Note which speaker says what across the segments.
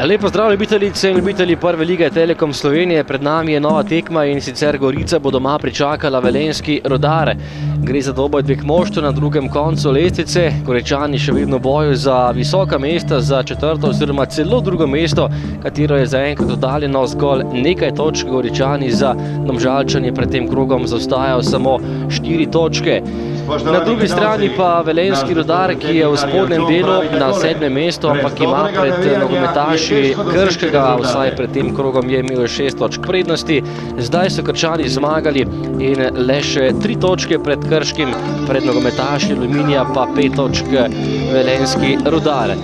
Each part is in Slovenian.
Speaker 1: Lepo zdrav ljubiteljice in ljubitelji prve lige Telekom Slovenije. Pred nami je nova tekma in sicer Gorica bo doma pričakala Velenjski Rudar. Gre za dvoboj dveh moštev na drugem koncu lestvice. Goričani še vedno bojujejo za visoka mesta, za četrto oziroma celo drugo mesto, katero je zaenkrat oddaljeno zgolj nekaj točk. Goričani za Domžalčani pred tem krogom zaostajajo samo 4 točke. Na drugi strani pa Velenjski Rudar, ki je v spodnjem delu na 7. mestu, ampak ima pred nogometaši Krškega, vsaj pred tem krogom je imel 6 točk prednosti. Zdaj so Krčani zmagali in le še 3 točke pred Krškim, pred nogometaši Aluminija pa 5 točk Velenjski Rudar.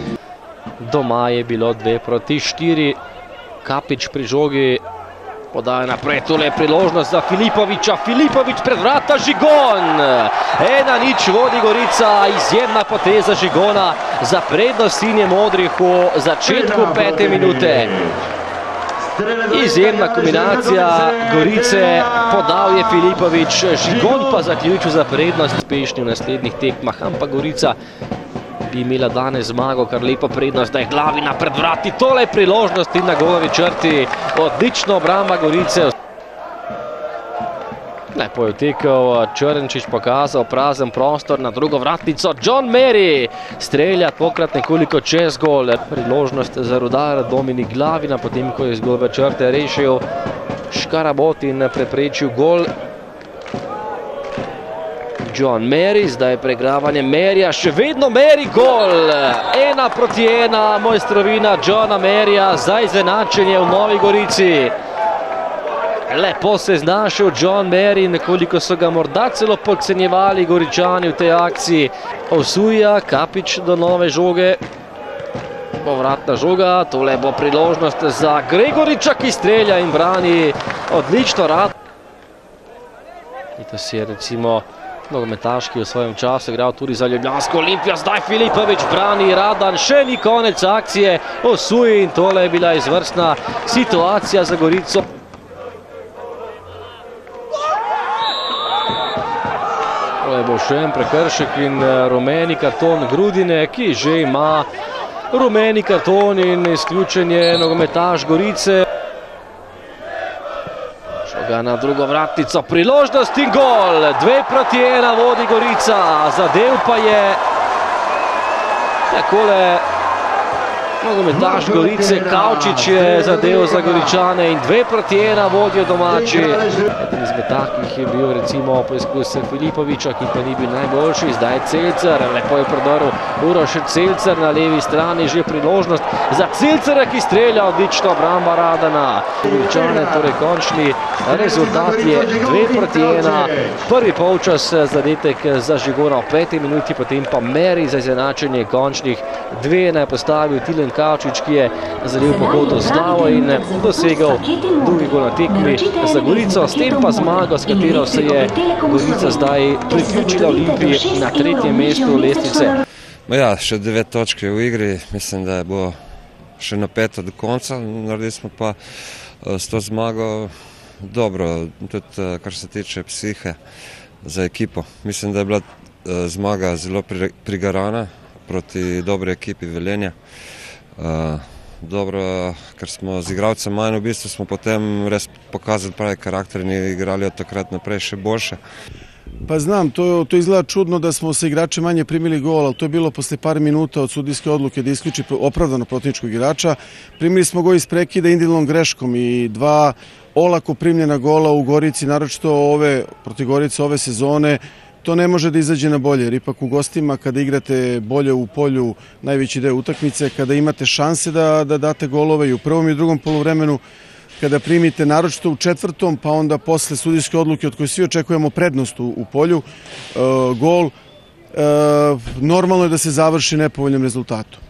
Speaker 1: Doma je bilo 2-4, Kapič pri žogi. Podaja naprej, tole je priložnost za Filipoviča, Filipovič pred vrata, Žigon! 1-0 vodi Gorica, izjemna poteza Žigona za prednost sinje modrih v začetku 5. minute. Izjemna kombinacija Gorice, podal je Filipovič, Žigon pa zaključil za prednost, uspešni v naslednjih tekmah, ampak Gorica bi imela danes zmago, kar lepo prednost, da je Glavina pred vrati, tole je priložnost in na golovi črti, odlično obramba Gorice. Lepo je vtekel, Črnčič pokazal prazen prostor na drugo vratnico, John Mary strelja tokrat nekoliko čez gol, priložnost za Rudar, Dominik Glavina, potem ko je iz golove črte rešil Škarabot in preprečil gol. John Mary, zdaj pregravanje Maryja, še vedno Mary gol, 1-1, mojstrovina Johna Maryja za izenačenje v Novi Gorici. Lepo se je znašel John Mary, nekoliko so ga morda celo podcenjevali Goričani v tej akciji. Osuja, Kapič do nove žoge, povratna žoga, tole bo priložnost za Gregoriča, ki strelja in brani odlično rad. To si je recimo nogometaš, ki je v svojem času igral tudi za Ljubljansko Olimpijo, zdaj Filipovič brani, Radan, še ni konec akcije, Osuji in tole je bila izvrstna situacija za Gorico. To je bo še en prekršek in rumeni karton Grudine, ki že ima rumeni karton in izključen je nogometaš Gorice. Na drugo vratnico, priložnost in gol, 2-1 vodi Gorica, zadev pa je takole nogometaš Gorice, Kavčič je zadev za Goričane in 2-1 vodijo domači. Eden izmed takih je bil recimo poizkus Filipoviča, ki pa ni bil najboljši, zdaj Celcer, lepo je prodoril Uroš Celcer na levi strani, že priložnost za Celcera, ki strelja, odlično obramba Radana. Goričane, torej končni rezultat je 2-1, prvi polčas zadetek za Žigona v 5. minuti, potem pa Mary za izenačenje končnih 2, naj postavil Tilen Kavčič, ki je zadel po kotu Slavo in dosegal drugi gol na tekmi za Gorico, s tem pa zmago, s katero se je Gorica zdaj priključila Olimpiji na 3. mestu lestvice.
Speaker 2: Ja, še 9 točk je v igri, mislim, da bo še napeto do konca, naredili smo pa s to zmago dobro, tudi kar se tiče psihe za ekipo. Mislim, da je bila zmaga zelo prigarana proti dobri ekipi Velenja. Dobro, ker smo z igralcem manj, v bistvu smo potem res pokazali pravi karakter in igrali od takrat naprej še boljše.
Speaker 3: Pa znam, to izgleda čudno da smo se igrači manje primili gol, ali to je bilo posle par minuta od sudijske odluke da isključi opravdano protivničkog igrača. Primili smo go iz prekida individualnom greškom i 2 olako primljena gola u Gorici, naročito protiv Gorice ove sezone. To ne može da izađe na bolje, jer ipak u gostima kada igrate bolje u polju najveći deo utakmice, kada imate šanse da date golove i u prvom i u drugom poluvremenu, kada primite naročito u 4. pa onda posle sudijske odluke od koje svi očekujemo prednost u polju, gol, normalno je da se završi nepovoljnim rezultatom.